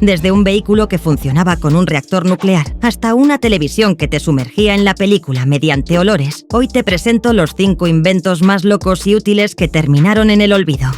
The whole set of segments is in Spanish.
Desde un vehículo que funcionaba con un reactor nuclear hasta una televisión que te sumergía en la película mediante olores, hoy te presento los 5 inventos más locos y útiles que terminaron en el olvido.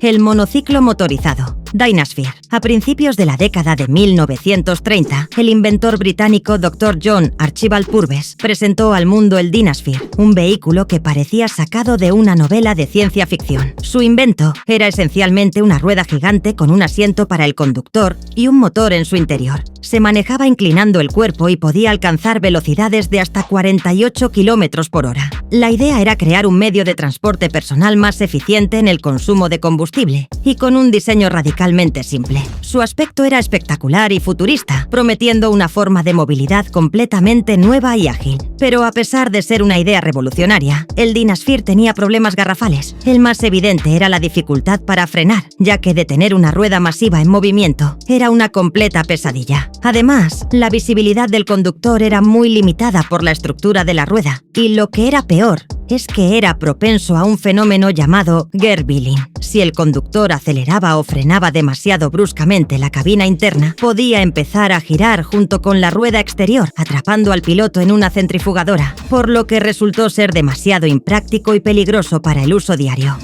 El monociclo motorizado. Dynasphere. A principios de la década de 1930, el inventor británico Dr. John Archibald Purves presentó al mundo el Dynasphere, un vehículo que parecía sacado de una novela de ciencia ficción. Su invento era esencialmente una rueda gigante con un asiento para el conductor y un motor en su interior. Se manejaba inclinando el cuerpo y podía alcanzar velocidades de hasta 48 km por hora. La idea era crear un medio de transporte personal más eficiente en el consumo de combustible y con un diseño radicalmente simple. Su aspecto era espectacular y futurista, prometiendo una forma de movilidad completamente nueva y ágil. Pero a pesar de ser una idea revolucionaria, el Dynasphere tenía problemas garrafales. El más evidente era la dificultad para frenar, ya que detener una rueda masiva en movimiento era una completa pesadilla. Además, la visibilidad del conductor era muy limitada por la estructura de la rueda, y lo que era peor es que era propenso a un fenómeno llamado gear billing. Si el conductor aceleraba o frenaba demasiado bruscamente la cabina interna, podía empezar a girar junto con la rueda exterior, atrapando al piloto en una centrifugadora, por lo que resultó ser demasiado impráctico y peligroso para el uso diario.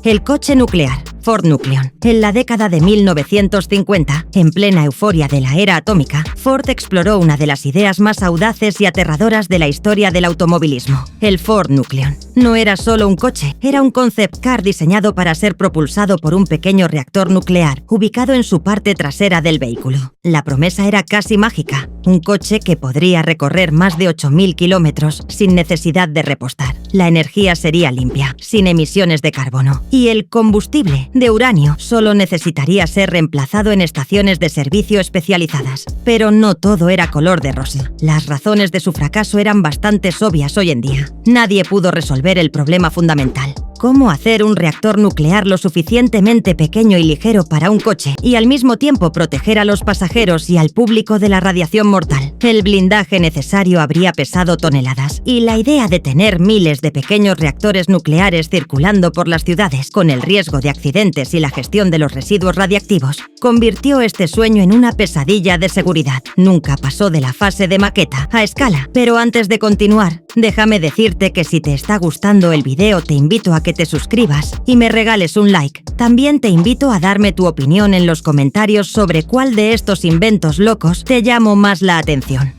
El coche nuclear. Ford Nucleon. En la década de 1950, en plena euforia de la era atómica, Ford exploró una de las ideas más audaces y aterradoras de la historia del automovilismo, el Ford Nucleon. No era solo un coche, era un concept car diseñado para ser propulsado por un pequeño reactor nuclear ubicado en su parte trasera del vehículo. La promesa era casi mágica, un coche que podría recorrer más de 8.000 kilómetros sin necesidad de repostar. La energía sería limpia, sin emisiones de carbono, y el combustible de uranio solo necesitaría ser reemplazado en estaciones de servicio especializadas. Pero no todo era color de rosa. Las razones de su fracaso eran bastante obvias hoy en día. Nadie pudo resolver el problema fundamental: cómo hacer un reactor nuclear lo suficientemente pequeño y ligero para un coche y al mismo tiempo proteger a los pasajeros y al público de la radiación mortal. El blindaje necesario habría pesado toneladas, y la idea de tener miles de pequeños reactores nucleares circulando por las ciudades, con el riesgo de accidentes y la gestión de los residuos radiactivos, convirtió este sueño en una pesadilla de seguridad. Nunca pasó de la fase de maqueta a escala. Pero antes de continuar, déjame decirte que si te está gustando el video, te invito a que te suscribas y me regales un like. También te invito a darme tu opinión en los comentarios sobre cuál de estos inventos locos te llamó más la atención.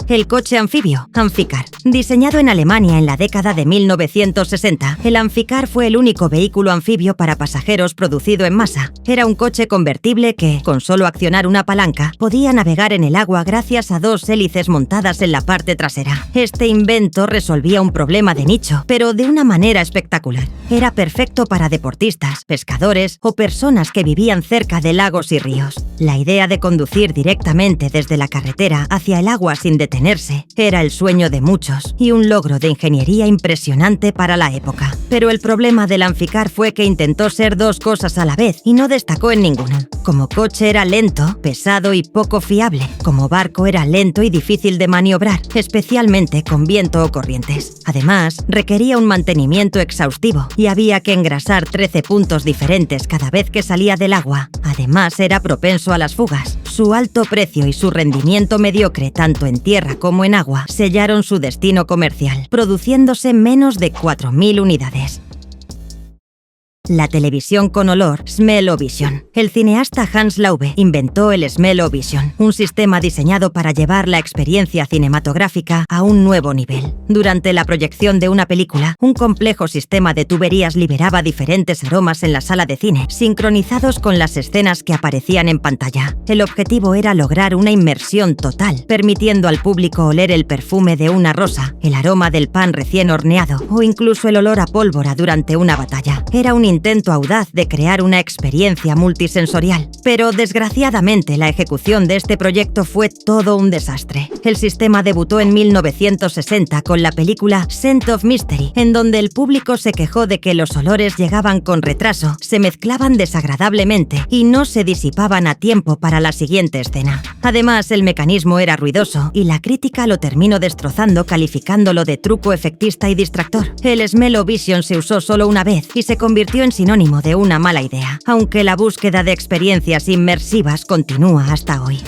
El coche anfibio, Amphicar. Diseñado en Alemania en la década de 1960, el Amphicar fue el único vehículo anfibio para pasajeros producido en masa. Era un coche convertible que, con solo accionar una palanca, podía navegar en el agua gracias a 2 hélices montadas en la parte trasera. Este invento resolvía un problema de nicho, pero de una manera espectacular. Era perfecto para deportistas, pescadores o personas que vivían cerca de lagos y ríos. La idea de conducir directamente desde la carretera hacia el agua sin detenerse era el sueño de muchos y un logro de ingeniería impresionante para la época. Pero el problema del Amphicar fue que intentó ser 2 cosas a la vez y no destacó en ninguna. Como coche era lento, pesado y poco fiable. Como barco era lento y difícil de maniobrar, especialmente con viento o corrientes. Además, requería un mantenimiento exhaustivo y había que engrasar 13 puntos diferentes cada vez que salía del agua. Además, era propenso a las fugas. Su alto precio y su rendimiento mediocre tanto en tierra como en agua sellaron su destino comercial, produciéndose menos de 4.000 unidades. La televisión con olor, Smell-O-Vision. El cineasta Hans Laube inventó el Smell-O-Vision, un sistema diseñado para llevar la experiencia cinematográfica a un nuevo nivel. Durante la proyección de una película, un complejo sistema de tuberías liberaba diferentes aromas en la sala de cine, sincronizados con las escenas que aparecían en pantalla. El objetivo era lograr una inmersión total, permitiendo al público oler el perfume de una rosa, el aroma del pan recién horneado o incluso el olor a pólvora durante una batalla. Era un intento audaz de crear una experiencia multisensorial. Pero desgraciadamente la ejecución de este proyecto fue todo un desastre. El sistema debutó en 1960 con la película Scent of Mystery, en donde el público se quejó de que los olores llegaban con retraso, se mezclaban desagradablemente y no se disipaban a tiempo para la siguiente escena. Además, el mecanismo era ruidoso y la crítica lo terminó destrozando calificándolo de truco efectista y distractor. El Smell-O-Vision se usó solo una vez y se convirtió en sinónimo de una mala idea, aunque la búsqueda de experiencias inmersivas continúa hasta hoy.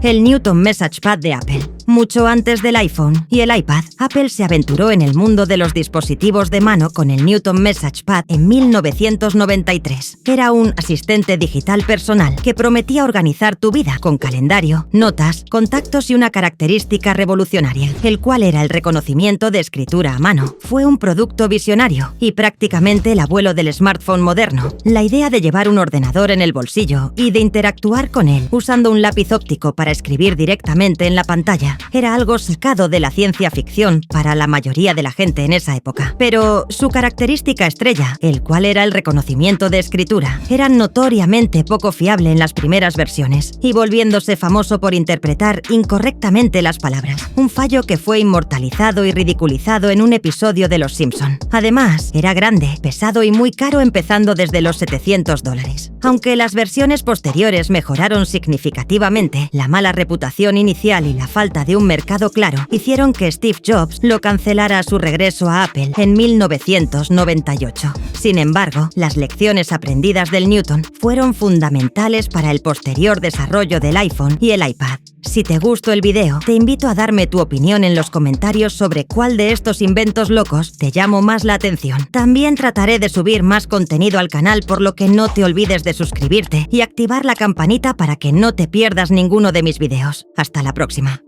El Newton Message Pad de Apple. Mucho antes del iPhone y el iPad, Apple se aventuró en el mundo de los dispositivos de mano con el Newton Message Pad en 1993. Era un asistente digital personal que prometía organizar tu vida con calendario, notas, contactos y una característica revolucionaria, el cual era el reconocimiento de escritura a mano. Fue un producto visionario y prácticamente el abuelo del smartphone moderno. La idea de llevar un ordenador en el bolsillo y de interactuar con él usando un lápiz óptico para escribir directamente en la pantalla era algo sacado de la ciencia ficción para la mayoría de la gente en esa época. Pero su característica estrella, el cual era el reconocimiento de escritura, era notoriamente poco fiable en las primeras versiones y volviéndose famoso por interpretar incorrectamente las palabras, un fallo que fue inmortalizado y ridiculizado en un episodio de Los Simpson. Además, era grande, pesado y muy caro empezando desde los $700. Aunque las versiones posteriores mejoraron significativamente, la mala reputación inicial y la falta de un mercado claro hicieron que Steve Jobs lo cancelara a su regreso a Apple en 1998. Sin embargo, las lecciones aprendidas del Newton fueron fundamentales para el posterior desarrollo del iPhone y el iPad. Si te gustó el video, te invito a darme tu opinión en los comentarios sobre cuál de estos inventos locos te llamó más la atención. También trataré de subir más contenido al canal, por lo que no te olvides de suscribirte y activar la campanita para que no te pierdas ninguno de mis videos. Hasta la próxima.